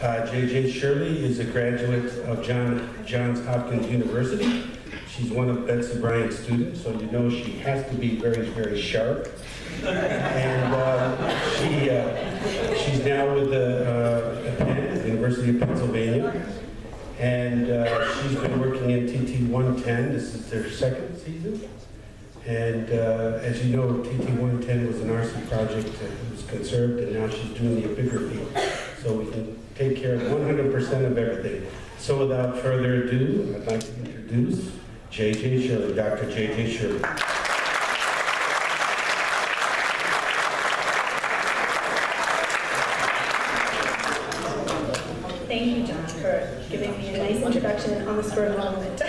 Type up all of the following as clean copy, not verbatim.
Shirley is a graduate of Johns Hopkins University. She's one of Betsy Bryant's students, so you know she has to be very, very sharp. And she's now with the Penn, at the University of Pennsylvania. And she's been working in TT-110. This is their second season. And as you know, TT-110 was an RC project that was conserved, and now she's doing the epigraphy. So we can take care of 100% of everything. So without further ado, I'd like to introduce Shirley, Dr. Shirley. Thank you, John, for giving me a nice introduction on the spur of the moment.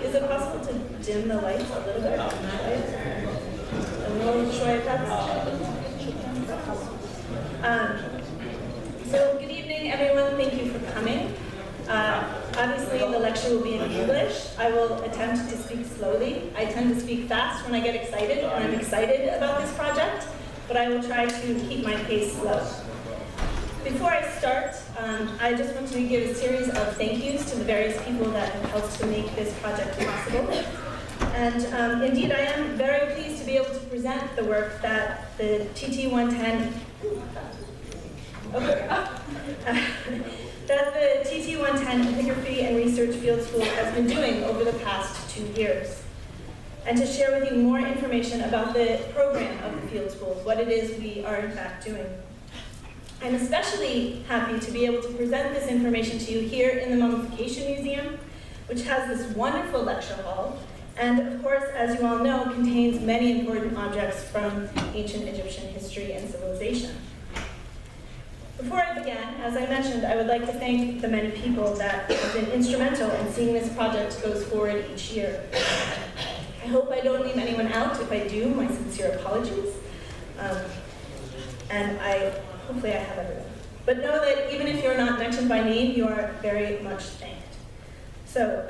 Is it possible to dim the lights a little bit? So good evening, everyone. Thank you for coming. Obviously, the lecture will be in English. I will attempt to speak slowly. I tend to speak fast when I get excited, and I'm excited about this project, but I will try to keep my pace slow. Before I start, I just want to give a series of thank yous to the various people that have helped to make this project possible. And indeed, I am very pleased to be able to present the work that the TT-110 Epigraphy and Research Field School has been doing over the past 2 years, and to share with you more information about the program of the field schools, what it is we are in fact doing. I'm especially happy to be able to present this information to you here in the Mummification Museum, which has this wonderful lecture hall, and of course, as you all know, contains many important objects from ancient Egyptian history and civilization. Before I begin, as I mentioned, I would like to thank the many people that have been instrumental in seeing this project goes forward each year. I hope I don't leave anyone out. If I do, my sincere apologies. And hopefully I have everyone. But know that even if you're not mentioned by name, you are very much thanked. So,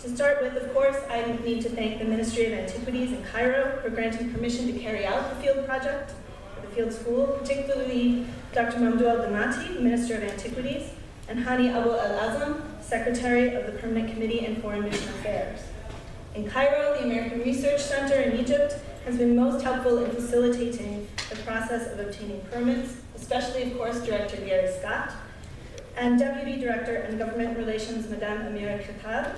to start with, of course, I need to thank the Ministry of Antiquities in Cairo for granting permission to carry out the field project, the field school, particularly Dr. Mamdou Al-Damati, Minister of Antiquities, and Hani Abu Al-Azam, Secretary of the Permanent Committee in Foreign Mission Affairs. In Cairo, the American Research Center in Egypt has been most helpful in facilitating the process of obtaining permits, especially, of course, Director Gary Scott, and Deputy Director and Government Relations, Madame Amira Facade,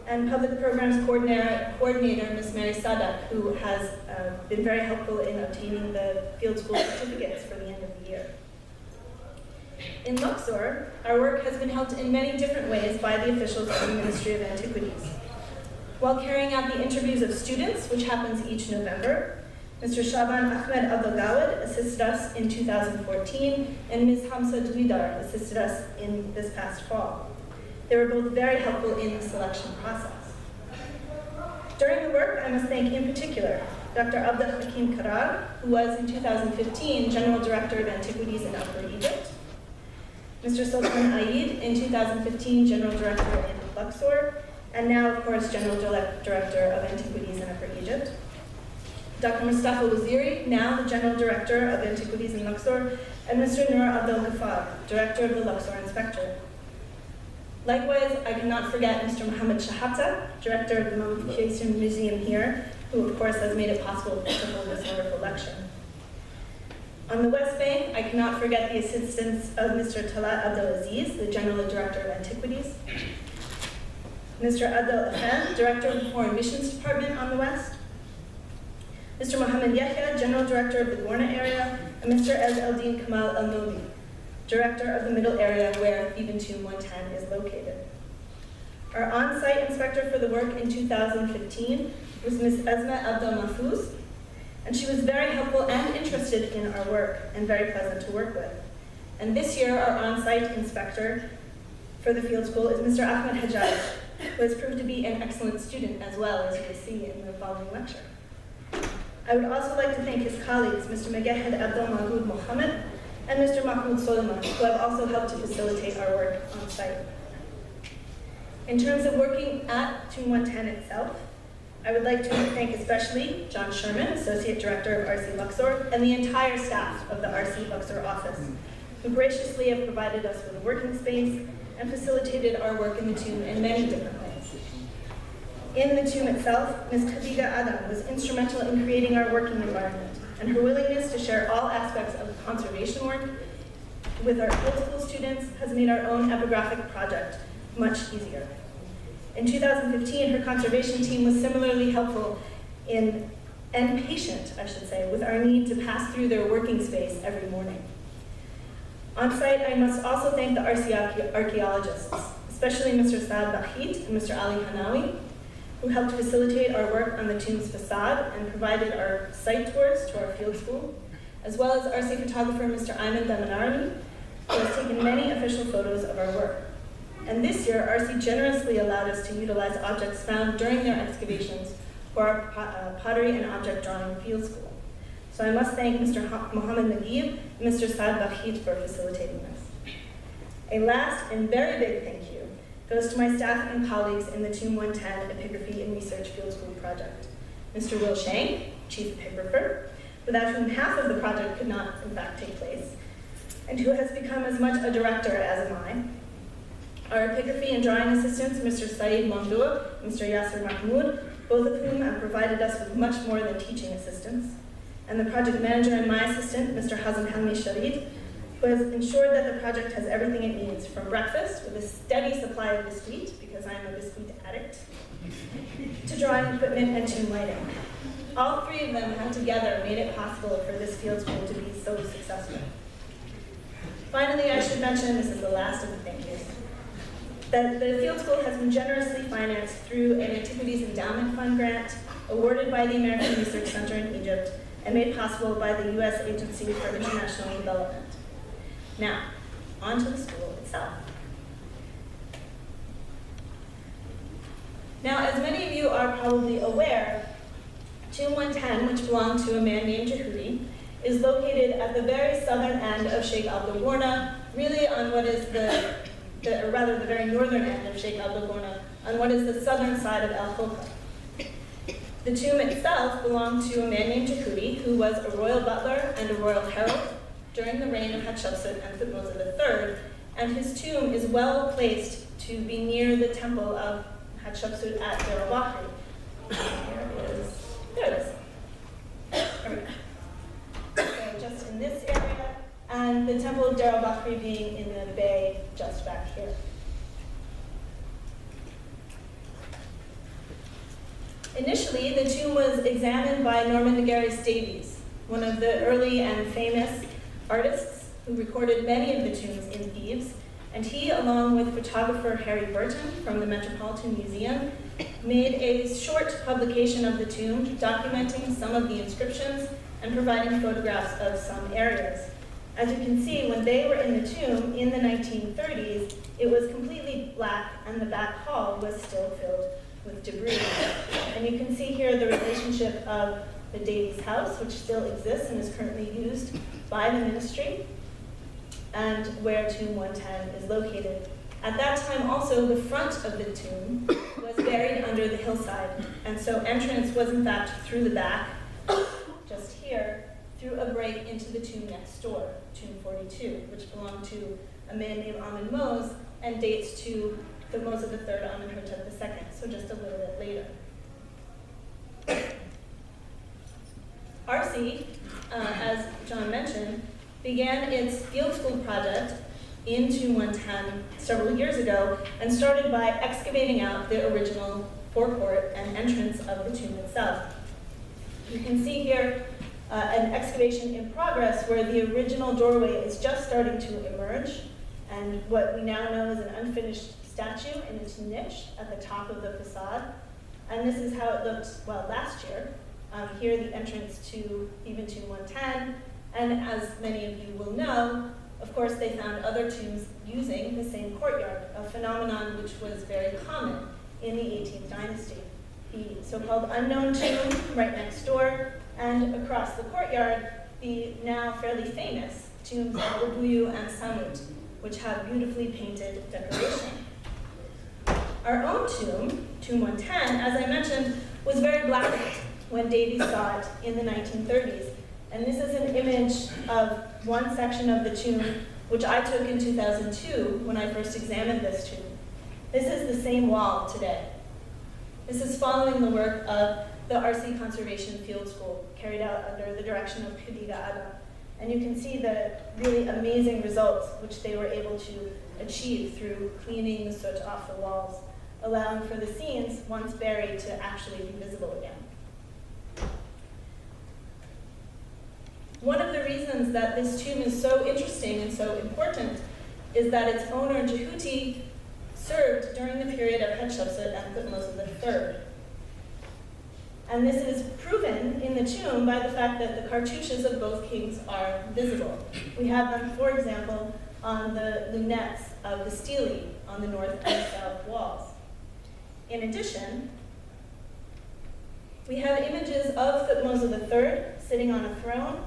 and Public Programs Coordinator, Ms. Mary Sadak, who has been very helpful in obtaining the field school certificates for the end of the year. In Luxor, our work has been helped in many different ways by the officials of the Ministry of Antiquities. While carrying out the interviews of students, which happens each November, Mr. Shaban Ahmed Abdelgawad assisted us in 2014, and Ms. Hamza Dwidar assisted us in this past fall. They were both very helpful in the selection process. During the work, I must thank in particular Dr. Abdel Hakim Karar, who was in 2015 General Director of Antiquities in Upper Egypt, Mr. Sultan Aid in 2015 General Director in Luxor, and now, of course, General Director of Antiquities in Upper Egypt. Dr. Mustafa Waziri, now the General Director of Antiquities in Luxor, and Mr. Noor Abdel Ghaffar, Director of the Luxor Inspectorate. Likewise, I cannot forget Mr. Mohammed Shahata, Director of the Mummification Museum here, who of course has made it possible to hold this wonderful lecture. On the West Bank, I cannot forget the assistance of Mr. Talat Abdelaziz, the General Director of Antiquities, Mr. Adel Afan, Director of the Foreign Missions Department on the West, Mr. Mohammed Yahya, General Director of the Gorna area, and Mr. Ez Eldin Kamal Al-Nobi, Director of the Middle Area where Theban Tomb 110 is located. Our on-site inspector for the work in 2015 was Ms. Esma Abdel Mahfouz, and she was very helpful and interested in our work and very pleasant to work with. And this year, our on-site inspector for the field school is Mr. Ahmed Hajjaj, who has proved to be an excellent student as well, as you will see in the following lecture. I would also like to thank his colleagues, Mr. Megahed Abdel Mahmoud Mohammed and Mr. Mahmoud Soliman, who have also helped to facilitate our work on site. In terms of working at Tomb 110 itself, I would like to thank especially John Sherman, Associate Director of RC Luxor, and the entire staff of the RC Luxor office, who graciously have provided us with a working space and facilitated our work in the tomb in many different ways. In the tomb itself, Ms. Khadija Adam was instrumental in creating our working environment, and her willingness to share all aspects of the conservation work with our field school students has made our own epigraphic project much easier. In 2015, her conservation team was similarly helpful and patient, I should say, with our need to pass through their working space every morning. On site, I must also thank the RC archaeologists, especially Mr. Saad Bahit and Mr. Ali Hanawi, who helped facilitate our work on the tomb's facade and provided our site tours to our field school, as well as RC photographer Mr. Ayman Damanarani, who has taken many official photos of our work. And this year, RC generously allowed us to utilize objects found during their excavations for our pottery and object drawing field school. So I must thank Mr. Mohammed Naguib and Mr. Saad Bahit for facilitating this. A last and very big thank you goes to my staff and colleagues in the Tomb 110 Epigraphy and Research Field School project. Mr. Will Shank, Chief Epigrapher, without whom half of the project could not in fact take place, and who has become as much a director as am I. Our epigraphy and drawing assistants, Mr. Saeed Mamdour and Mr. Yasser Mahmoud, both of whom have provided us with much more than teaching assistance. And the project manager and my assistant, Mr. Hazan Hammi Sharid, who has ensured that the project has everything it needs, from breakfast with a steady supply of biscuit, because I am a biscuit addict, to drawing equipment and tomb lighting. All three of them have together made it possible for this field school to be so successful. Finally, I should mention, this is the last of the thank yous, that the field school has been generously financed through an Antiquities Endowment Fund grant awarded by the American Research Center in Egypt and made possible by the U.S. Agency for International Development. Now, on to the school itself. Now, as many of you are probably aware, Tomb 110, which belonged to a man named Djhuty, is located at the very southern end of Sheikh Abdul-Ghorna, really on what is the very northern end of Sheikh Abdul-Ghorna, on what is the southern side of El Hoka. The tomb itself belonged to a man named Djhuty, who was a royal butler and a royal herald during the reign of Hatshepsut and Thutmose III, and his tomb is well placed to be near the temple of Hatshepsut at Deir al-Bahri. There it is. There we go. So just in this area, and the temple of Deir al-Bahri being in the bay just back here. Initially, the tomb was examined by Norman Negreri's Davies, one of the early and famous artists who recorded many of the tombs in Thebes, and he, along with photographer Harry Burton from the Metropolitan Museum, made a short publication of the tomb documenting some of the inscriptions and providing photographs of some areas. As you can see, when they were in the tomb in the 1930s, it was completely black and the back hall was still filled with debris. And you can see here the relationship of the Davies house, which still exists and is currently used by the ministry, and where Tomb 110 is located. At that time also, the front of the tomb was buried under the hillside, and so entrance was in fact through the back, just here, through a break into the tomb next door, Tomb 42, which belonged to a man named Amen Mose and dates to Thutmose III Amenhotep II, so just a little bit later. RC, as John mentioned, began its field school project in Tomb 110 several years ago and started by excavating out the original forecourt and entrance of the tomb itself. You can see here an excavation in progress where the original doorway is just starting to emerge, and what we now know is an unfinished statue in its niche at the top of the facade. And this is how it looked, well, last year. Here, the entrance to even Tomb 110, and as many of you will know, of course, they found other tombs using the same courtyard, a phenomenon which was very common in the 18th dynasty. The so-called unknown tomb right next door, and across the courtyard, the now fairly famous tombs of Ubuyu and Samut, which have beautifully painted decoration. Our own tomb, Tomb 110, as I mentioned, was very black when Davies saw it in the 1930s. And this is an image of one section of the tomb, which I took in 2002 when I first examined this tomb. This is the same wall today. This is following the work of the RC Conservation Field School, carried out under the direction of Kiosk. And you can see the really amazing results which they were able to achieve through cleaning the soot off the walls, allowing for the scenes, once buried, to actually be visible again. One of the reasons that this tomb is so interesting and so important is that its owner, Djhuty, served during the period of Hatshepsut and Thutmose III. And this is proven in the tomb by the fact that the cartouches of both kings are visible. We have them, for example, on the lunettes of the Steely on the north and south walls. In addition, we have images of Thutmose III sitting on a throne,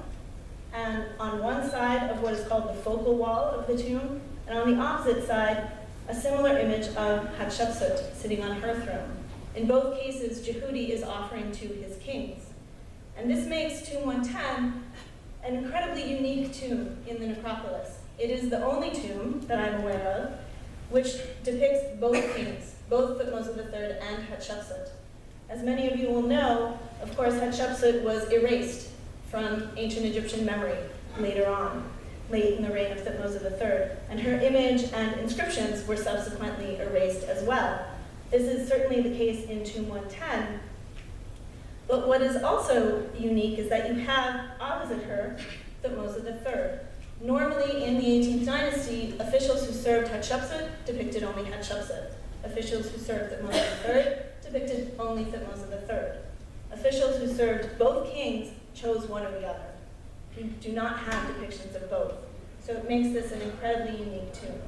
and on one side of what is called the focal wall of the tomb, and on the opposite side, a similar image of Hatshepsut sitting on her throne. In both cases, Djhuty is offering to his kings. And this makes Tomb 110 an incredibly unique tomb in the necropolis. It is the only tomb that I'm aware of which depicts both kings, both Thutmose III and Hatshepsut. As many of you will know, of course, Hatshepsut was erased from ancient Egyptian memory later on, late in the reign of Thutmose III, and her image and inscriptions were subsequently erased as well. This is certainly the case in Tomb 110, but what is also unique is that you have, opposite her, Thutmose III. Normally, in the 18th dynasty, officials who served Hatshepsut depicted only Hatshepsut. Officials who served Thutmose III depicted only Thutmose III. Officials who served both kings chose one or the other. We do not have depictions of both. So it makes this an incredibly unique tomb.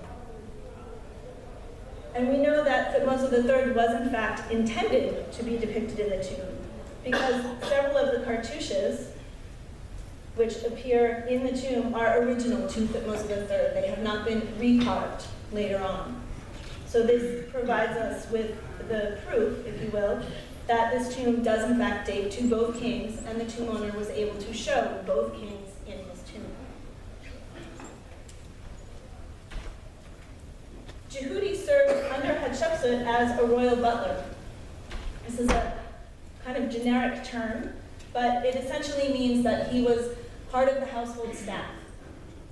And we know that Thutmose III was in fact intended to be depicted in the tomb, because several of the cartouches which appear in the tomb are original to Thutmose III. They have not been recarved later on. So this provides us with the proof, if you will, that this tomb does in fact date to both kings, and the tomb owner was able to show both kings in his tomb. Djhuty served under Hatshepsut as a royal butler. This is a kind of generic term, but it essentially means that he was part of the household staff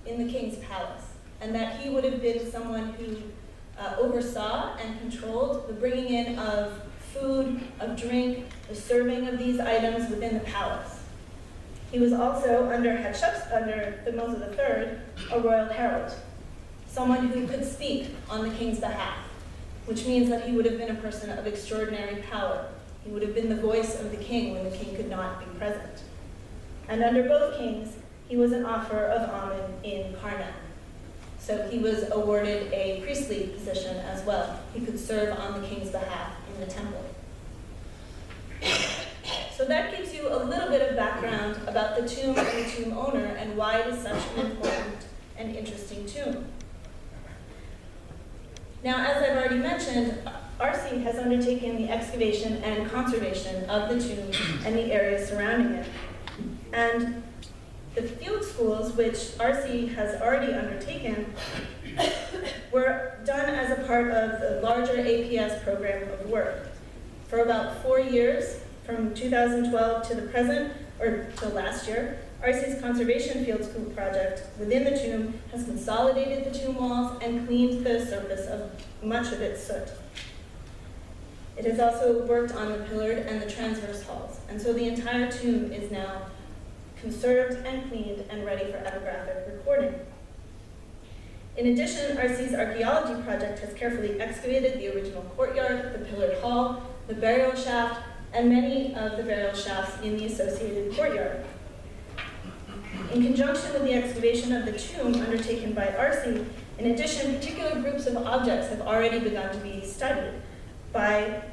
in the king's palace, and that he would have been someone who oversaw and controlled the bringing in of food, of drink, the serving of these items within the palace. He was also, under Thutmose III, a royal herald, someone who could speak on the king's behalf, which means that he would have been a person of extraordinary power. He would have been the voice of the king when the king could not be present. And under both kings, he was an offerer of Amen in Karnak. So he was awarded a priestly position as well. He could serve on the king's behalf in the temple. So that gives you a little bit of background about the tomb and the tomb owner and why it is such an important and interesting tomb. Now, as I've already mentioned, RC has undertaken the excavation and conservation of the tomb and the area surrounding it. And the field schools, which RC has already undertaken, were done as a part of the larger APS program of work. For about 4 years, from 2012 to the present, or till last year, RC's Conservation Field School project within the tomb has consolidated the tomb walls and cleaned the surface of much of its soot. It has also worked on the pillared and the transverse halls, and so the entire tomb is now conserved and cleaned and ready for epigraphic recording. In addition, RC's archaeology project has carefully excavated the original courtyard, the pillared hall, the burial shaft, and many of the burial shafts in the associated courtyard. In conjunction with the excavation of the tomb undertaken by RC, in addition, particular groups of objects have already begun to be studied by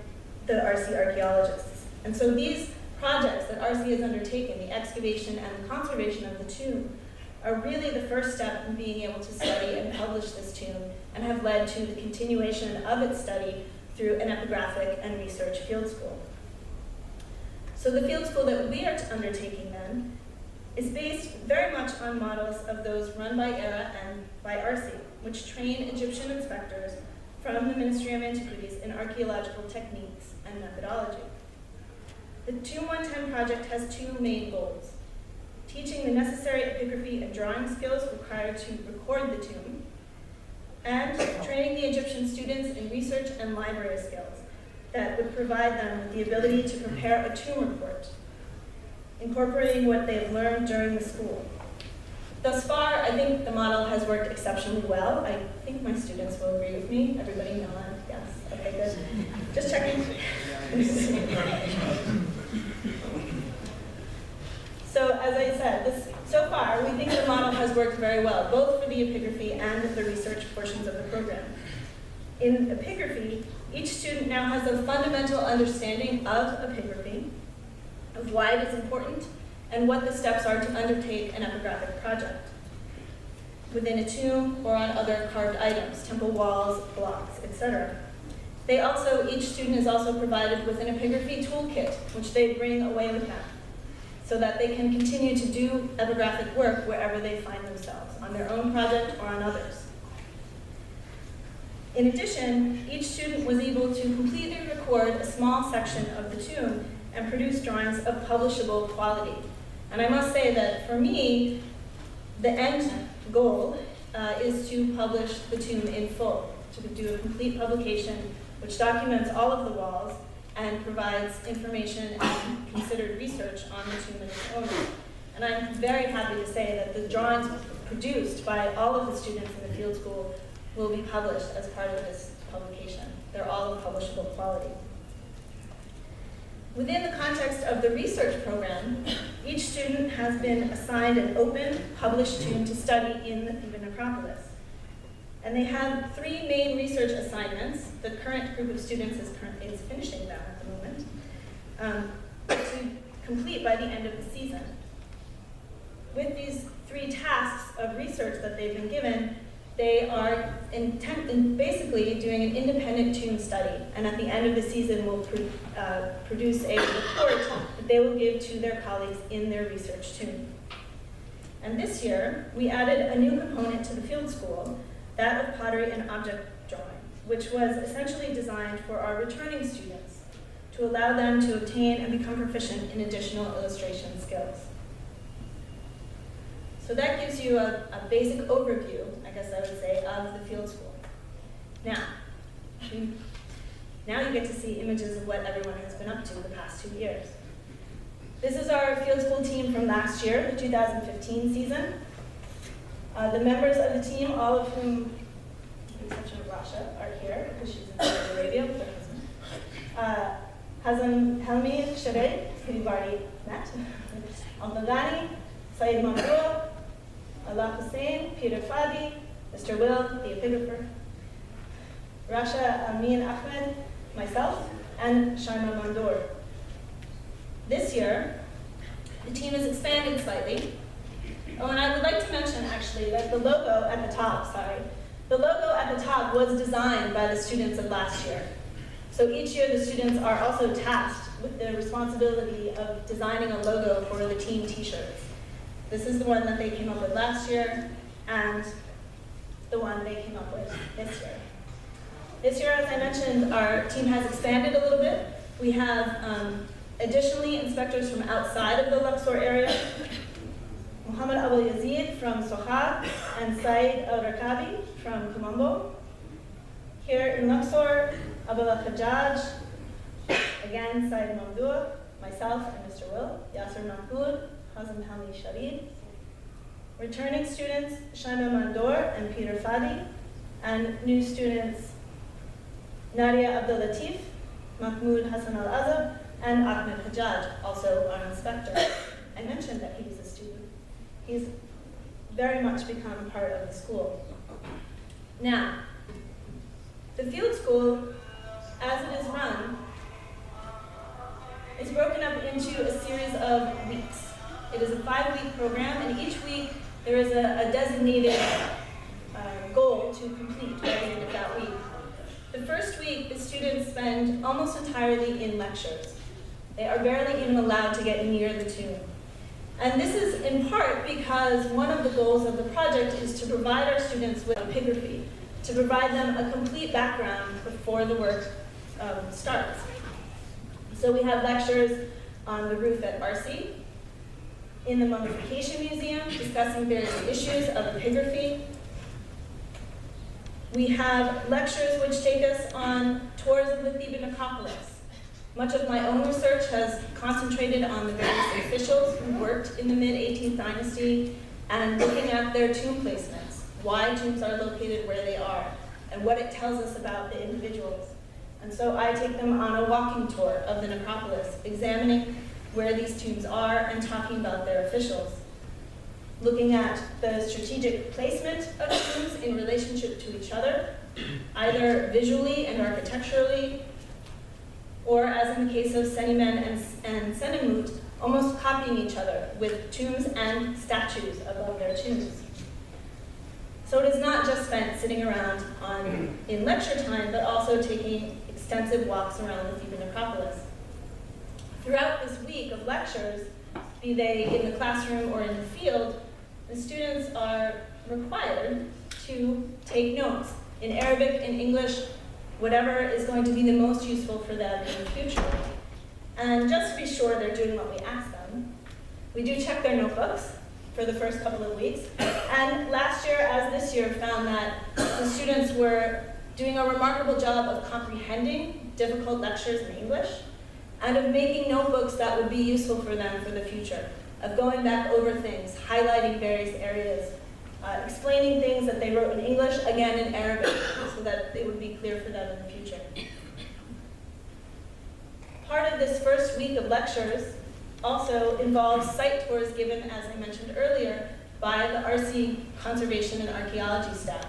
the RC archaeologists. And so these projects that RC has undertaken, the excavation and the conservation of the tomb, are really the first step in being able to study and publish this tomb, and have led to the continuation of its study through an epigraphic and research field school. So the field school that we are undertaking then is based very much on models of those run by ERA and by ARCI, which train Egyptian inspectors from the Ministry of Antiquities in archaeological techniques and methodology. The Tomb 110 project has two main goals: teaching the necessary epigraphy and drawing skills required to record the tomb, and training the Egyptian students in research and library skills that would provide them with the ability to prepare a tomb report, incorporating what they've learned during the school. Thus far, I think the model has worked exceptionally well. I think my students will agree with me. Everybody nod, yes, okay, good. Just checking. So as I said, so far, we think the model has worked very well, both for the epigraphy and the research portions of the program. In epigraphy, each student now has a fundamental understanding of epigraphy, of why it is important, and what the steps are to undertake an epigraphic project within a tomb or on other carved items, temple walls, blocks, etc. Each student is also provided with an epigraphy toolkit, which they bring away with them, so that they can continue to do epigraphic work wherever they find themselves, on their own project or on others. In addition, each student was able to completely record a small section of the tomb and produce drawings of publishable quality. And I must say that for me, the end goal is to publish the tomb in full, to do a complete publication which documents all of the walls and provides information and considered research on the tomb and its owner. And I'm very happy to say that the drawings produced by all of the students in the field school will be published as part of this publication. They're all of publishable quality. Within the context of the research program, each student has been assigned an open, published tomb to study in the Theban necropolis. And they have three main research assignments. The current group of students is finishing them at the moment, to complete by the end of the season. With these three tasks of research that they've been given, they are basically doing an independent tomb study, and at the end of the season will produce a report that they will give to their colleagues in their research tomb. And this year, we added a new component to the field school, that of pottery and object drawing, which was essentially designed for our returning students to allow them to obtain and become proficient in additional illustration skills. So that gives you a basic overview, I guess I would say, of the field school. Now you get to see images of what everyone has been up to the past 2 years. This is our field school team from last year, the 2015 season. The members of the team, all of whom, with the exception of Rasha, are here because she's in Saudi Arabia with her husband. Hazem Helmi Shirley, who you've already met. Al-Bagani, Saeed Mamdour, Allah Hussein, Peter Fadi, Mr. Will, the epigrapher, Rasha Amin Ahmed, myself, and Shaima Mandoor. This year, the team has expanded slightly. Oh, and I would like to mention, actually, that the logo at the top, was designed by the students of last year. So each year, the students are also tasked with the responsibility of designing a logo for the team t-shirts. This is the one that they came up with last year, and the one they came up with this year. This year, as I mentioned, our team has expanded a little bit. We have additionally inspectors from outside of the Luxor area, Muhammad Abu Yazid from Sohag and Saeed Al-Rakabi from Kumambo. Here in Luxor, Abu al-Hajjaj, again Saeed Mamdour, myself and Mr. Will, Yasser Mahmoud, Hazem Hami Sharif. Returning students, Shaima Mandoor and Peter Fadi, and new students, Nadia Abdul Latif, Mahmoud Hassan Al-Azab, and Ahmed Hajjaj, also our inspector. I mentioned that he was a student. He's very much become part of the school. Now, the field school, as it is run, is broken up into a series of weeks. It is a 5-week program, and each week there is a designated goal to complete by the end of that week. The first week, the students spend almost entirely in lectures. They are barely even allowed to get near the tomb. And this is in part because one of the goals of the project is to provide our students with epigraphy, to provide them a complete background before the work starts. So we have lectures on the roof at RC, in the Mummification Museum, discussing various issues of epigraphy. We have lectures which take us on tours of the Theban necropolis. Much of my own research has concentrated on the various officials who worked in the mid-18th dynasty and looking at their tomb placements, why tombs are located where they are, and what it tells us about the individuals. And so I take them on a walking tour of the necropolis, examining where these tombs are and talking about their officials. Looking at the strategic placement of tombs in relationship to each other, either visually and architecturally, or as in the case of Senimen and Senimut, almost copying each other with tombs and statues above their tombs. So it is not just spent sitting around in lecture time, but also taking extensive walks around the Theban necropolis. Throughout this week of lectures, be they in the classroom or in the field, the students are required to take notes in Arabic, in English, whatever is going to be the most useful for them in the future. And just to be sure they're doing what we ask them, we do check their notebooks for the first couple of weeks. And last year, as this year, found that the students were doing a remarkable job of comprehending difficult lectures in English and of making notebooks that would be useful for them for the future, of going back over things, highlighting various areas, explaining things that they wrote in English, again in Arabic, so that it would be clear for them in the future. Part of this first week of lectures also involves site tours given, as I mentioned earlier, by the RC Conservation and Archaeology staff.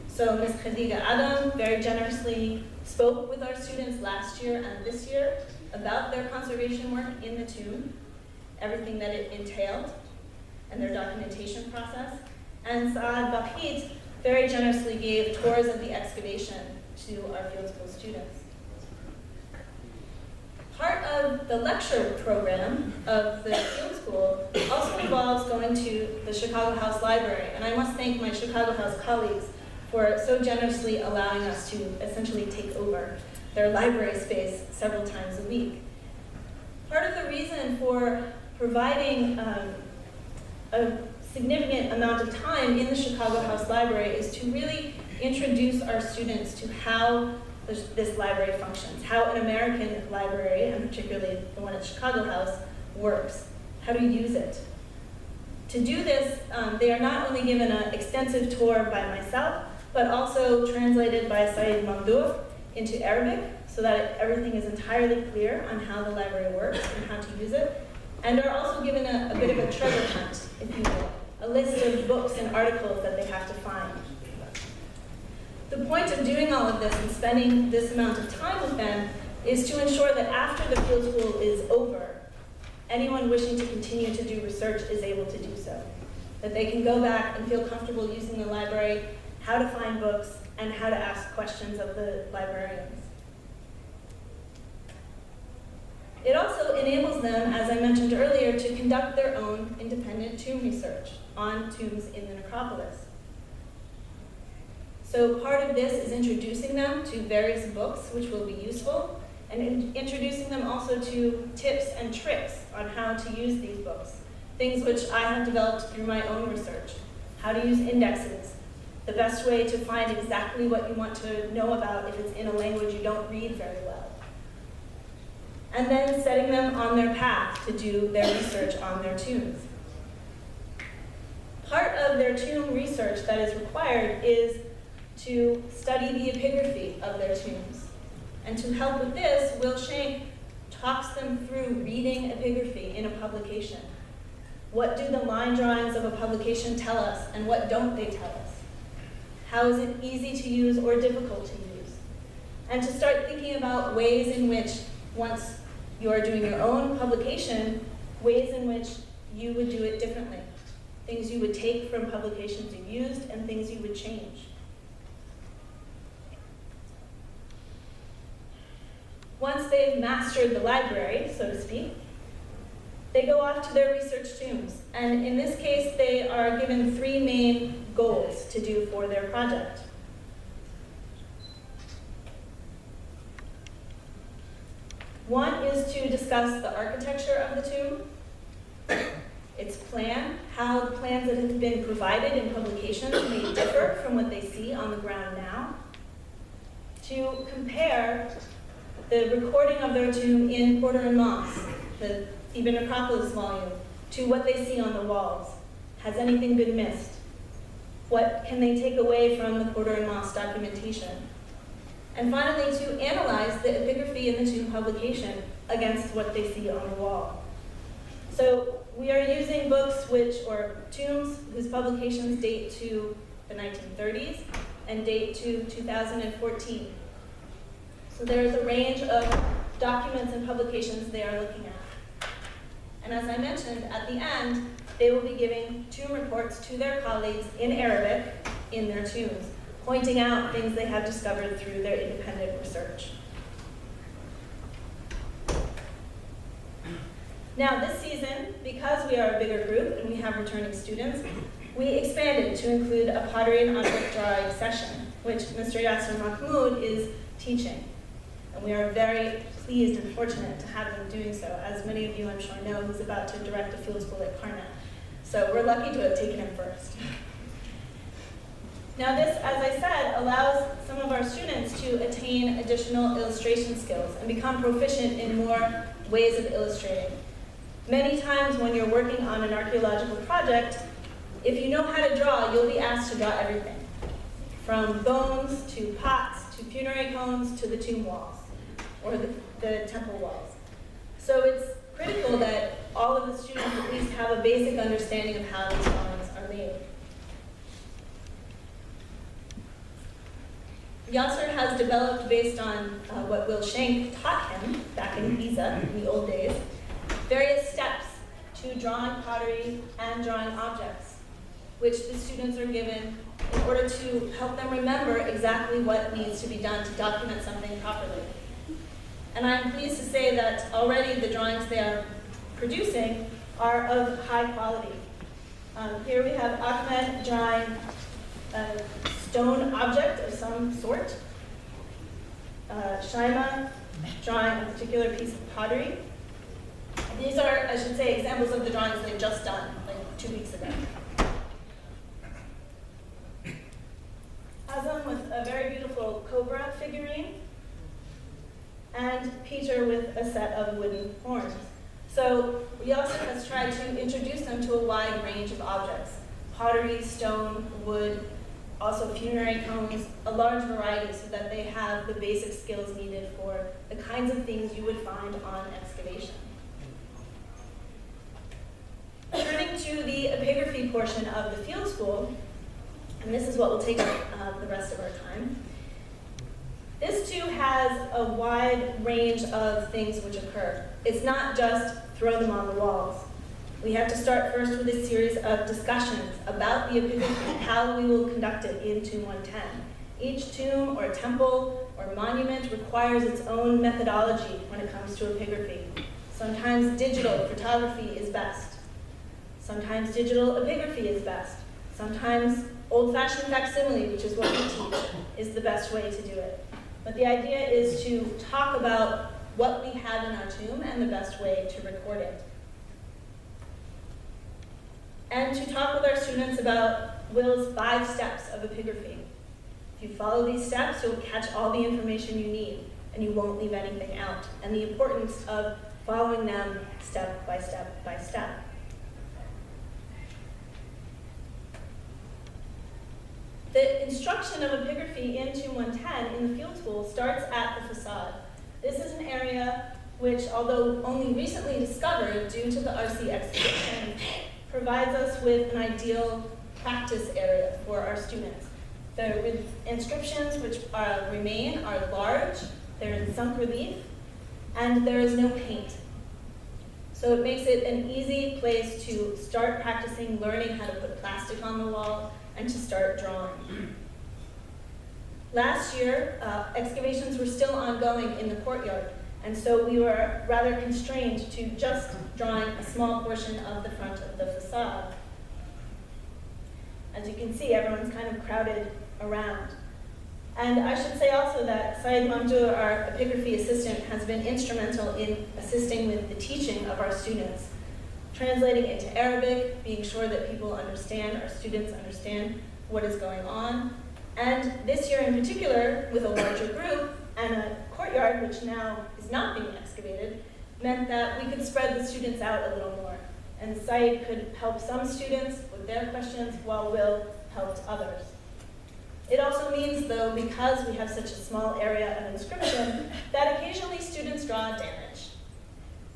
So Ms. Khadija Adam very generously spoke with our students last year and this year about their conservation work in the tomb, everything that it entailed, and their documentation process. And Saad Baqit very generously gave tours of the excavation to our field school students. Part of the lecture program of the field school also involves going to the Chicago House Library, and I must thank my Chicago House colleagues for so generously allowing us to essentially take over their library space several times a week. Part of the reason for providing a significant amount of time in the Chicago House Library is to really introduce our students to how this library functions, how an American library, and particularly the one at Chicago House, works, how to use it. To do this, they are not only given an extensive tour by myself, but also translated by Saeed Mamdouf into Arabic, so that everything is entirely clear on how the library works and how to use it, and are also given a bit of a treasure hunt, if you will, a list of books and articles that they have to find. The point of doing all of this and spending this amount of time with them is to ensure that after the field school is over, anyone wishing to continue to do research is able to do so. That they can go back and feel comfortable using the library, how to find books, and how to ask questions of the librarians. It also enables them, as I mentioned earlier, to conduct their own independent tomb research on tombs in the necropolis. So part of this is introducing them to various books which will be useful, and introducing them also to tips and tricks on how to use these books, things which I have developed through my own research, how to use indexes, the best way to find exactly what you want to know about if it's in a language you don't read very well. And then setting them on their path to do their research on their tombs. Part of their tomb research that is required is to study the epigraphy of their tombs. And to help with this, Will Shank talks them through reading epigraphy in a publication. What do the line drawings of a publication tell us, and what don't they tell us? How is it easy to use or difficult to use? And to start thinking about ways in which, once you are doing your own publication, ways in which you would do it differently. Things you would take from publications you've used and things you would change. Once they've mastered the library, so to speak, they go off to their research tombs. And in this case, they are given 3 main goals to do for their project. One is to discuss the architecture of the tomb, its plan, how the plans that have been provided in publications may differ from what they see on the ground now, to compare the recording of their tomb in Porter and Moss, the Theban Necropolis volume, to what they see on the walls. Has anything been missed? What can they take away from the Porter and Moss documentation? And finally, to analyze the epigraphy in the tomb publication against what they see on the wall. So we are using books or tombs whose publications date to the 1930s and date to 2014. So there is a range of documents and publications they are looking at. And as I mentioned, at the end, they will be giving tomb reports to their colleagues in Arabic in their tombs, pointing out things they have discovered through their independent research. Now this season, because we are a bigger group and we have returning students, we expanded to include a pottery and object drawing session, which Mr. Yasser Mahmoud is teaching. And we are very pleased and fortunate to have him doing so. As many of you, I'm sure, know, he's about to direct a field school at Carnet. So we're lucky to have taken him first. Now this, as I said, allows some of our students to attain additional illustration skills and become proficient in more ways of illustrating. Many times when you're working on an archaeological project, if you know how to draw, you'll be asked to draw everything, from bones to pots to funerary cones to the tomb walls or the temple walls. So it's critical that all of the students at least have a basic understanding of how these drawings are made. Yasser has developed, based on what Will Schenk taught him back in Giza in the old days, various steps to drawing pottery and drawing objects, which the students are given in order to help them remember exactly what needs to be done to document something properly. And I'm pleased to say that already the drawings they are producing are of high quality. Here we have Ahmed drawing a stone object of some sort. Shaima drawing a particular piece of pottery. These are, I should say, examples of the drawings they've just done, like 2 weeks ago. Azam with a very beautiful cobra figurine, and Peter with a set of wooden horns. So Yasser has tried to introduce them to a wide range of objects: pottery, stone, wood, also funerary cones, a large variety, so that they have the basic skills needed for the kinds of things you would find on excavation. Turning to the epigraphy portion of the field school, and this is what will take up the rest of our time. This too has a wide range of things which occur. It's not just throw them on the walls. We have to start first with a series of discussions about the epigraphy, how we will conduct it in Tomb 110. Each tomb or temple or monument requires its own methodology when it comes to epigraphy. Sometimes digital photography is best. Sometimes digital epigraphy is best. Sometimes old-fashioned facsimile, which is what we teach, is the best way to do it. But the idea is to talk about what we have in our tomb and the best way to record it. And to talk with our students about Will's 5 steps of epigraphy. If you follow these steps, you'll catch all the information you need, and you won't leave anything out, and the importance of following them step by step by step. The instruction of epigraphy in Tomb 110 in the field school starts at the facade. This is an area which, although only recently discovered due to the RC exhibition, provides us with an ideal practice area for our students. The inscriptions which remain are large, they're in sunk relief, and there is no paint. So it makes it an easy place to start practicing learning how to put plastic on the wall and to start drawing. Last year, excavations were still ongoing in the courtyard, And so we were rather constrained to just drawing a small portion of the front of the facade. As you can see, everyone's kind of crowded around. And I should say also that Syed Mamdouh, our epigraphy assistant, has been instrumental in assisting with the teaching of our students, translating into Arabic, being sure that people understand, our students understand what is going on. And this year in particular, with a larger group and a courtyard, which now is not being excavated, meant that we could spread the students out a little more. And Syed could help some students with their questions, while Will helped others. It also means, though, because we have such a small area of inscription, that occasionally students draw damage.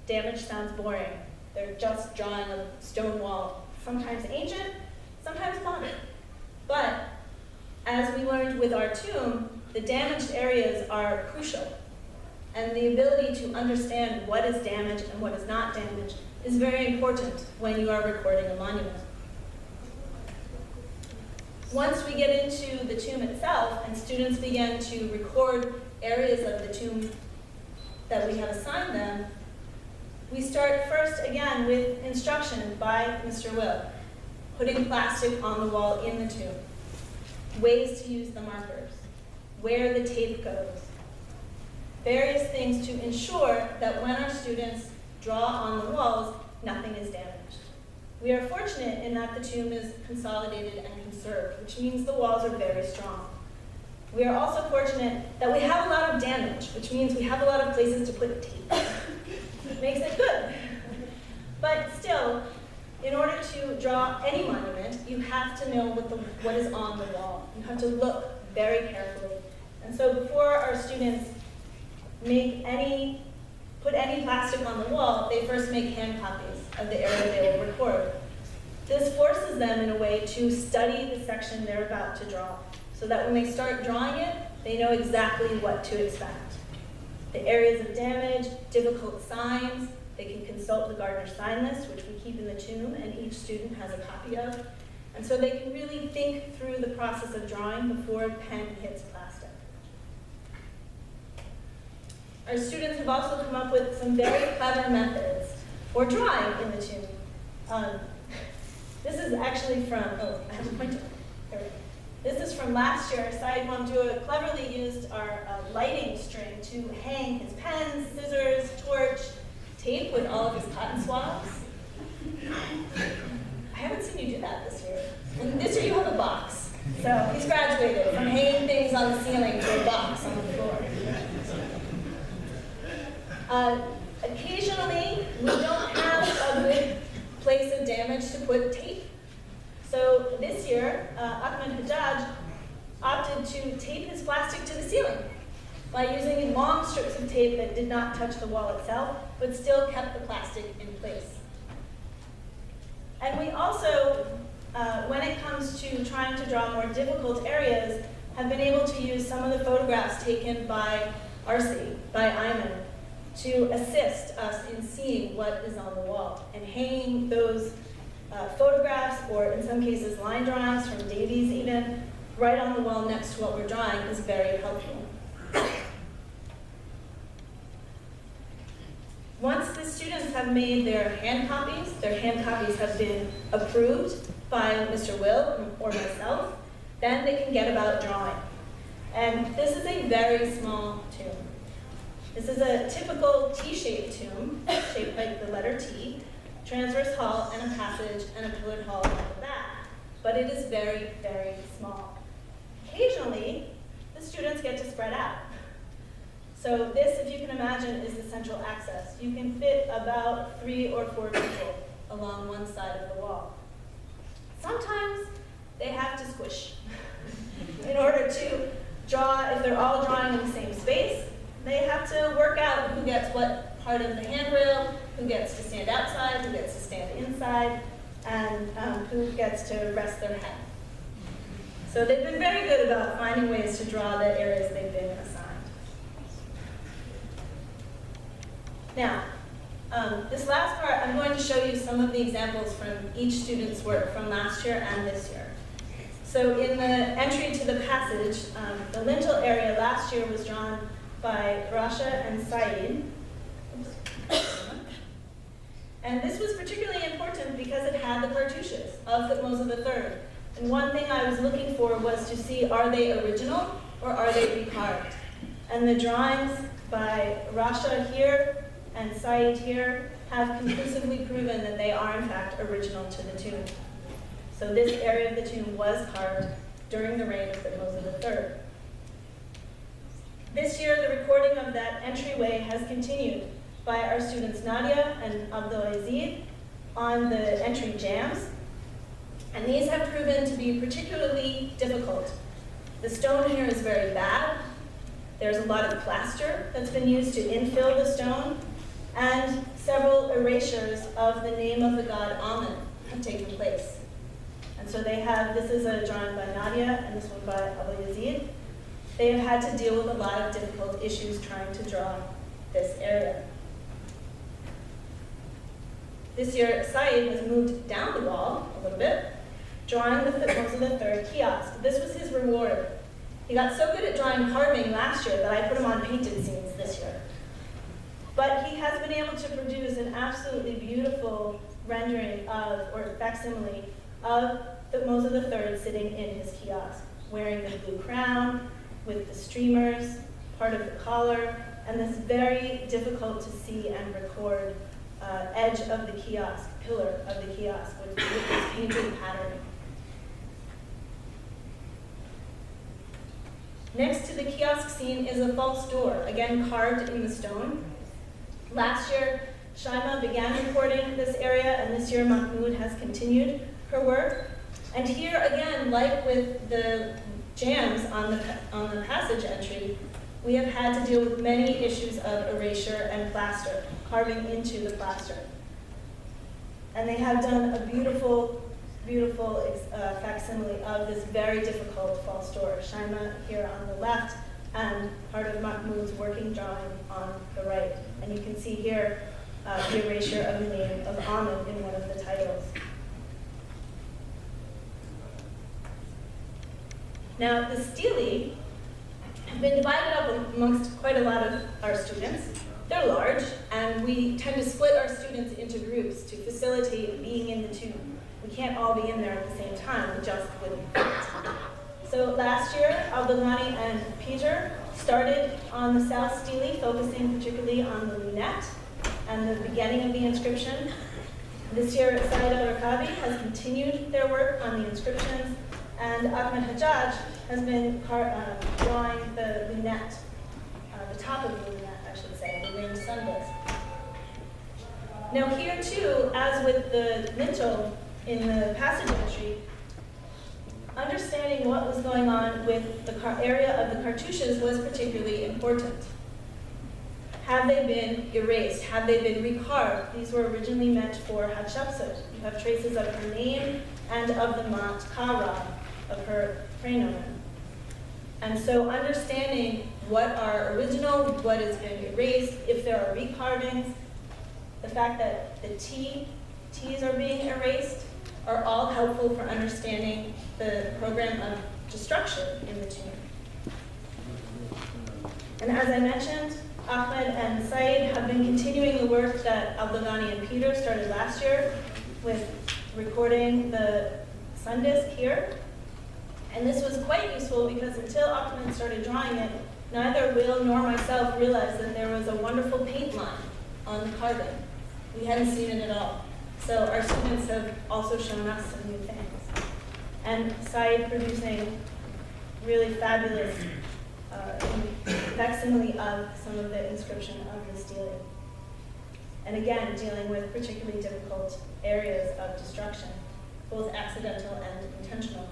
Damage sounds boring. They're just drawing a stone wall, sometimes ancient, sometimes modern. But as we learned with our tomb, the damaged areas are crucial. And the ability to understand what is damaged and what is not damaged is very important when you are recording a monument. Once we get into the tomb itself and students begin to record areas of the tomb that we have assigned them, we start first again with instruction by Mr. Will, putting plastic on the wall in the tomb, ways to use the markers, where the tape goes, various things to ensure that when our students draw on the walls, nothing is damaged. We are fortunate in that the tomb is consolidated and conserved, which means the walls are very strong. We are also fortunate that we have a lot of damage, which means we have a lot of places to put tape. It makes it good. But still, in order to draw any monument, you have to know what is on the wall. You have to look very carefully. And so before our students put any plastic on the wall, they first make hand copies of the area they will record. This forces them in a way to study the section they're about to draw, so that when they start drawing it, they know exactly what to expect. The areas of damage, difficult signs, they can consult the gardener's sign list, which we keep in the tomb, and each student has a copy of. And so they can really think through the process of drawing before pen hits plastic. Our students have also come up with some very clever methods for drawing in the tomb. This is actually from, I have a pointer. There we go. This is from last year. Syed Mamdouh cleverly used our lighting string to hang his pens, scissors, torch, tape with all of his cotton swabs. I haven't seen you do that this year. And this year you have a box. So he's graduated from hanging things on the ceiling to a box on the floor. Occasionally, we don't have a good place of damage to put tape. So this year, Ahmed Hajjaj opted to tape his plastic to the ceiling by using long strips of tape that did not touch the wall itself, but still kept the plastic in place. And we also, when it comes to trying to draw more difficult areas, have been able to use some of the photographs taken by Arsi, by Ayman, to assist us in seeing what is on the wall. And hanging those photographs, or in some cases line drawings from Davies even, right on the wall next to what we're drawing is very helpful. Once the students have made their hand copies have been approved by Mr. Will or myself, then they can get about drawing. And this is a very small tomb. This is a typical T-shaped tomb, shaped like the letter T, transverse hall and a passage and a pillared hall at the back. But it is very, very small. Occasionally, the students get to spread out. So this, if you can imagine, is the central access. You can fit about 3 or 4 people along one side of the wall. Sometimes they have to squish in order to draw. If they're all drawing in the same space, they have to work out who gets what part of the handrail, who gets to stand outside, who gets to stand inside, and who gets to rest their head. So they've been very good about finding ways to draw the areas they've been assigned. Now, this last part, I'm going to show you some of the examples from each student's work from last year and this year. So in the entry to the passage, the lintel area last year was drawn by Rasha and Said. And this was particularly important because it had the cartouches of Thutmose III. And one thing I was looking for was to see, are they original or are they recarved? And the drawings by Rasha here and Said here have conclusively proven that they are in fact original to the tomb. So this area of the tomb was carved during the reign of Thutmose III. This year, the recording of that entryway has continued by our students Nadia and Abdulaziz on the entry jambs. And these have proven to be particularly difficult. The stone here is very bad. There's a lot of plaster that's been used to infill the stone, and several erasures of the name of the god Amen have taken place. And so they have, this is a drawing by Nadia and this one by Abdulaziz. They have had to deal with a lot of difficult issues trying to draw this area. This year, Said has moved down the wall a little bit, drawing the Thutmose III kiosk. This was his reward. He got so good at drawing carving last year that I put him on painted scenes this year. But he has been able to produce an absolutely beautiful rendering of, or facsimile, of Thutmose III sitting in his kiosk, wearing the blue crown, with the streamers, part of the collar, and this very difficult to see and record edge of the kiosk, pillar of the kiosk, with this painted patterning. Next to the kiosk scene is a false door, again carved in the stone. Last year, Shaima began recording this area, and this year Mahmoud has continued her work. And here again, like with the jambs on the passage entry, we have had to deal with many issues of erasure and plaster, carving into the plaster. And they have done a beautiful, beautiful facsimile of this very difficult false door. Shaima here on the left, and part of Mahmoud's working drawing on the right. And you can see here the erasure of the name of Amen in one of the titles. Now, the Steely have been divided up amongst quite a lot of our students. They're large, and we tend to split our students into groups to facilitate being in the tomb. We can't all be in there at the same time, we just wouldn't fit. So last year, Abdelghani and Peter started on the South Steely, focusing particularly on the lunette and the beginning of the inscription. This year, Said al-Rakabi has continued their work on the inscriptions, and Ahmed Hajjaj has been drawing the lunette, the top of the lunette, I should say, the winged sunblitz. Now here too, as with the lintel in the passage entry, understanding what was going on with the area of the cartouches was particularly important. Have they been erased? Have they been recarved? These were originally meant for Hatshepsut. You have traces of her name and of the Mat Kara, of her praenomen. And so understanding what are original, what has been erased, if there are recarvings, the fact that the T's are being erased, are all helpful for understanding the program of destruction in the tomb. And as I mentioned, Ahmed and Said have been continuing the work that Abdelghani and Peter started last year with recording the sun disk here. And this was quite useful because until Ahmed started drawing it, neither Will nor myself realized that there was a wonderful paint line on the carving. We hadn't seen it at all. So our students have also shown us some new things. And Said producing really fabulous facsimile of some of the inscription of the Steely. And again, dealing with particularly difficult areas of destruction, both accidental and intentional.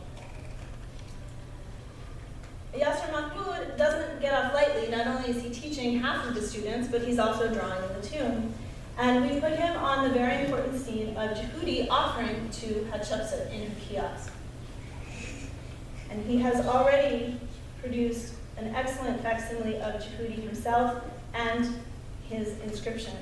Yasser Mahmoud doesn't get off lightly. Not only is he teaching half of the students, but he's also drawing in the tomb. And we put him on the very important scene of Djhuty offering to Hatshepsut in her kiosk. And he has already produced an excellent facsimile of Djhuty himself and his inscription.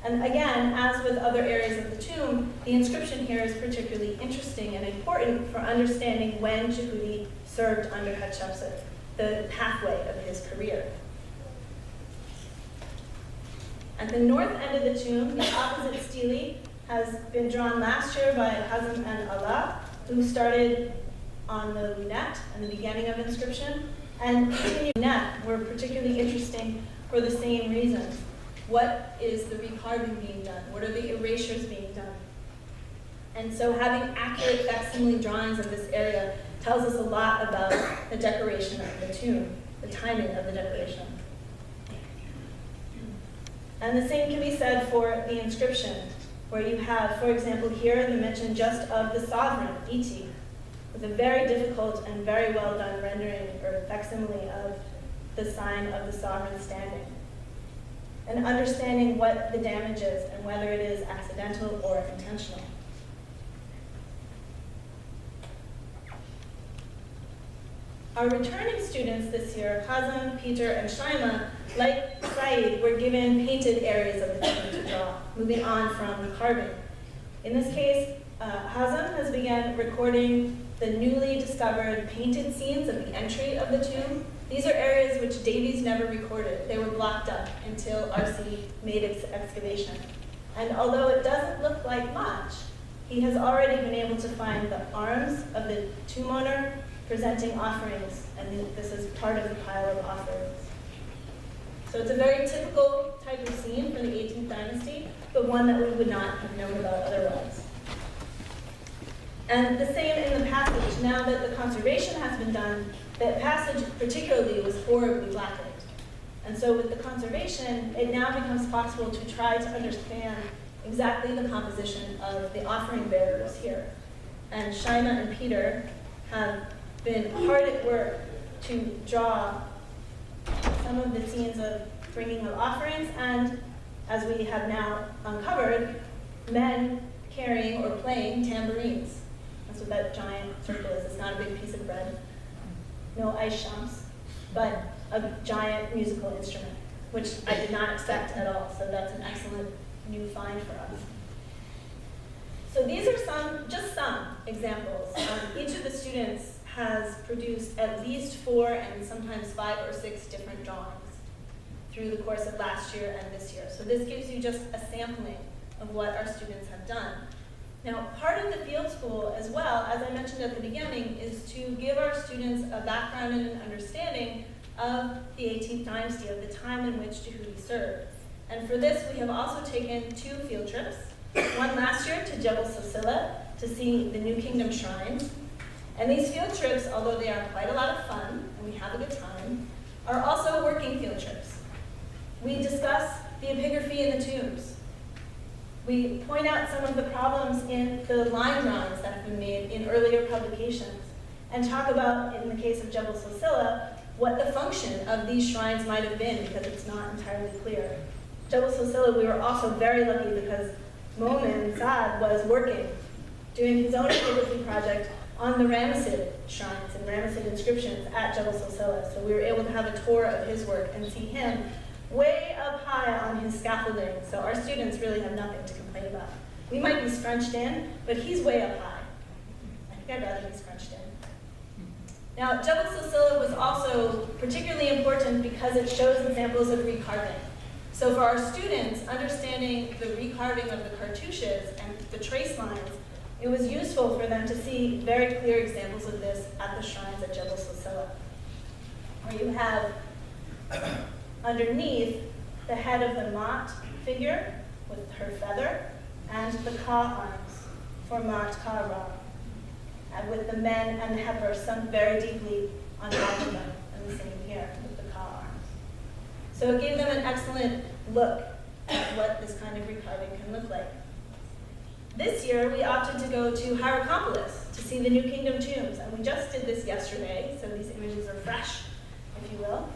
And again, as with other areas of the tomb, the inscription here is particularly interesting and important for understanding when Djhuty served under Hatshepsut, the pathway of his career. At the north end of the tomb, the opposite Steely has been drawn last year by Hazem and Allah, who started on the lunette and the beginning of inscription. And continuing lunette were particularly interesting for the same reasons. What is the recarving being done? What are the erasures being done? And so having accurate facsimile drawings of this area tells us a lot about the decoration of the tomb, the timing of the decoration. And the same can be said for the inscription, where you have, for example, here the mention just of the sovereign, Djhuty, with a very difficult and very well done rendering or facsimile of the sign of the sovereign standing. And understanding what the damage is and whether it is accidental or intentional. Our returning students this year, Hazem, Peter, and Shaima, like Saeed, were given painted areas of the tomb to draw, moving on from the carving. In this case, Hazem has begun recording the newly discovered painted scenes of the entry of the tomb. These are areas which Davies never recorded. They were blocked up until RC made its excavation. And although it doesn't look like much, he has already been able to find the arms of the tomb owner presenting offerings, and this is part of the pile of offerings. So it's a very typical type of scene for the 18th dynasty, but one that we would not have known about otherwise. And the same in the passage. Now that the conservation has been done, that passage particularly was horribly blackened. And so with the conservation, it now becomes possible to try to understand exactly the composition of the offering bearers here. And Shaima and Peter have been hard at work to draw some of the scenes of bringing of offerings, and as we have now uncovered, men carrying or playing tambourines. That's what that giant circle is. It's not a big piece of bread. No ice shams, but a giant musical instrument, which I did not expect at all. So that's an excellent new find for us. So these are just some examples. Each of the students has produced at least 4 and sometimes 5 or 6 different drawings through the course of last year and this year. So this gives you just a sampling of what our students have done. Now, part of the field school as well, as I mentioned at the beginning, is to give our students a background and an understanding of the 18th dynasty, of the time in which Djhuty served. And for this, we have also taken 2 field trips. One last year to Jebel Sosila to see the New Kingdom shrines. And these field trips, although they are quite a lot of fun, and we have a good time, are also working field trips. We discuss the epigraphy in the tombs. We point out some of the problems in the line drawings that have been made in earlier publications, and talk about, in the case of Jebel Sosila, what the function of these shrines might have been, because it's not entirely clear. Jebel Sosila, we were also very lucky because Momin Saad was working, doing his own epigraphy project on the Ramessid shrines and Ramessid inscriptions at Jebel Sosila. So we were able to have a tour of his work and see him way up high on his scaffolding. So our students really have nothing to complain about. We might be scrunched in, but he's way up high. I think I'd rather be scrunched in. Now, Jebel Sosila was also particularly important because it shows examples of recarving. So for our students, understanding the recarving of the cartouches and the trace lines, it was useful for them to see very clear examples of this at the shrines at Jebel Sosila, where you have underneath the head of the Mat figure with her feather and the Ka arms for Mat Ka Ra, and with the men and the heifer sunk very deeply on top of them, and the same here with the Ka arms. So it gave them an excellent look at what this kind of recarving can look like. This year, we opted to go to Hierakonpolis to see the New Kingdom tombs, and we just did this yesterday, so these images are fresh, if you will.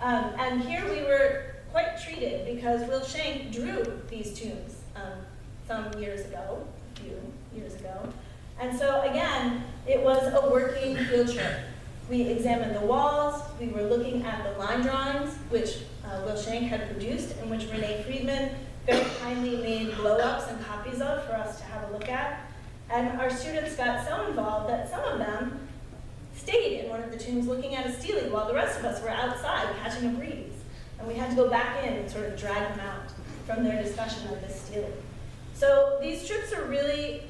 And here we were quite treated because Will Shank drew these tombs some years ago, a few years ago. And so again, it was a working field trip. We examined the walls, we were looking at the line drawings, which Will Shank had produced, and which Renee Friedman very kindly made blow-ups and copies of for us to have a look at. And our students got so involved that some of them stayed in one of the tombs looking at a Steely while the rest of us were outside catching a breeze. And we had to go back in and sort of drag them out from their discussion of this Steely. So these trips are really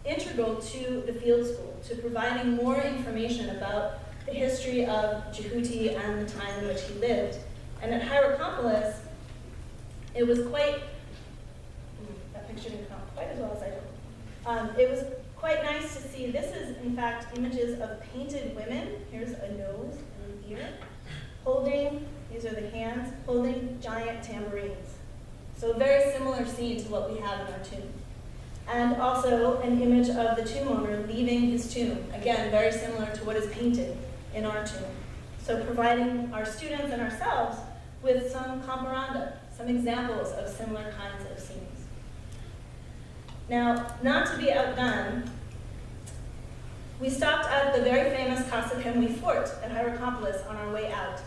integral to the field school, to providing more information about the history of Djhuty and the time in which he lived. And at Hierakonpolis, it was quite, that picture didn't come quite as well as I hoped. It was quite nice to see. This is, in fact, images of painted women. Here's a nose and an ear, holding, these are the hands, holding giant tambourines. So a very similar scene to what we have in our tomb. And also an image of the tomb owner leaving his tomb. Again, very similar to what is painted in our tomb. So providing our students and ourselves with some comparanda, some examples of similar kinds of scenes. Now, not to be outdone, we stopped at the very famous Casa Pemwi Fort at Hierakonpolis on our way out.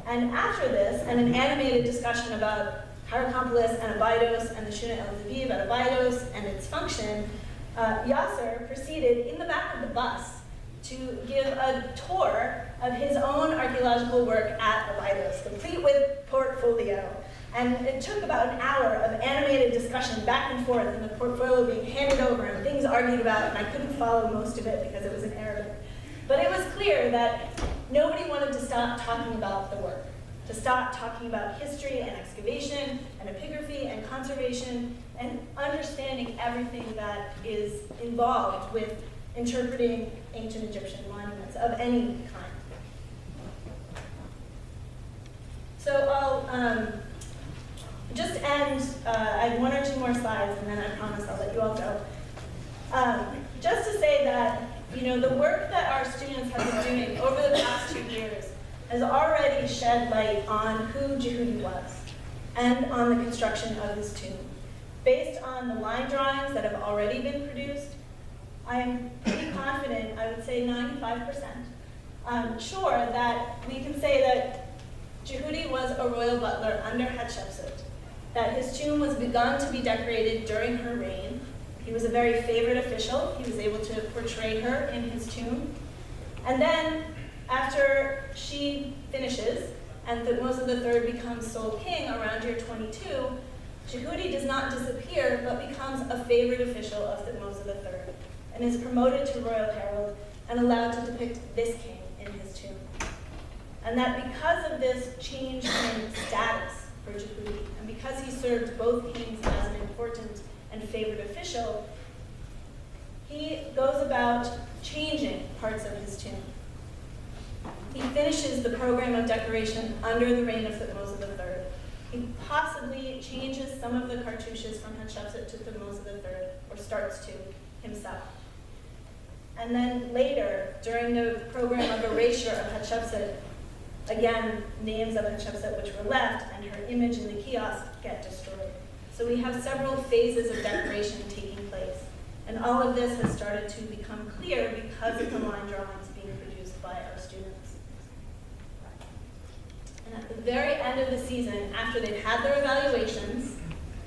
And after this, and an animated discussion about Hierakonpolis and Abydos and the Shuna El Zaviv at Abydos and its function, Yasser proceeded in the back of the bus to give a tour of his own archaeological work at Abydos, complete with portfolio. And it took about an hour of animated discussion back and forth, and the portfolio being handed over and things argued about, and I couldn't follow most of it because it was in Arabic. But it was clear that nobody wanted to stop talking about the work, to stop talking about history and excavation and epigraphy and conservation and understanding everything that is involved with interpreting ancient Egyptian monuments of any kind. So I'll just end, I have one or two more slides and then I promise I'll let you all go. Just to say that, you know, the work that our students have been doing over the past 2 years has already shed light on who Djhuty was and on the construction of his tomb. Based on the line drawings that have already been produced, I am pretty confident, I would say 95%, sure that we can say that Djhuty was a royal butler under Hatshepsut, that his tomb was begun to be decorated during her reign. He was a very favored official. He was able to portray her in his tomb. And then, after she finishes, and Thutmose III becomes sole king around year 22, Djhuty does not disappear, but becomes a favored official of Thutmose III, and is promoted to royal herald and allowed to depict this king in his tomb. And that because of this change in status for Djhuty, and because he served both kings as an important and favored official, he goes about changing parts of his tomb. He finishes the program of decoration under the reign of Thutmose III. He possibly changes some of the cartouches from Hatshepsut to Thutmose III, or starts to himself. And then later, during the program of erasure of Hatshepsut, again, names of Hatshepsut which were left and her image in the kiosk get destroyed. So we have several phases of decoration taking place. And all of this has started to become clear because of the line drawings being produced by our students. And at the very end of the season, after they've had their evaluations,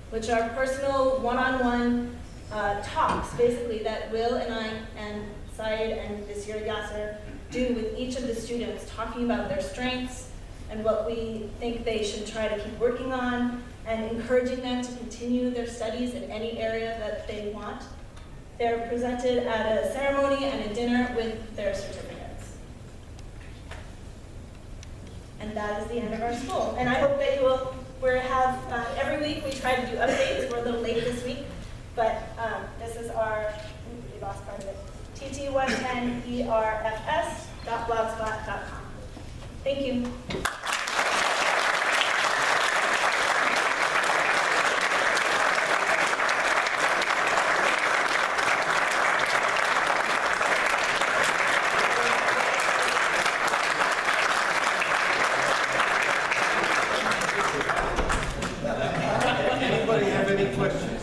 which are personal one-on-one talks, basically, that Will and I and Syed and this year Yasser do with each of the students, talking about their strengths and what we think they should try to keep working on, and encouraging them to continue their studies in any area that they want. They're presented at a ceremony and a dinner with their certificates. And that is the end of our school. And I hope that you will, every week we try to do updates. We're a little late this week, but this is our, we lost part of it, tt110erfs.blogspot.com. Thank you. Anybody have any questions?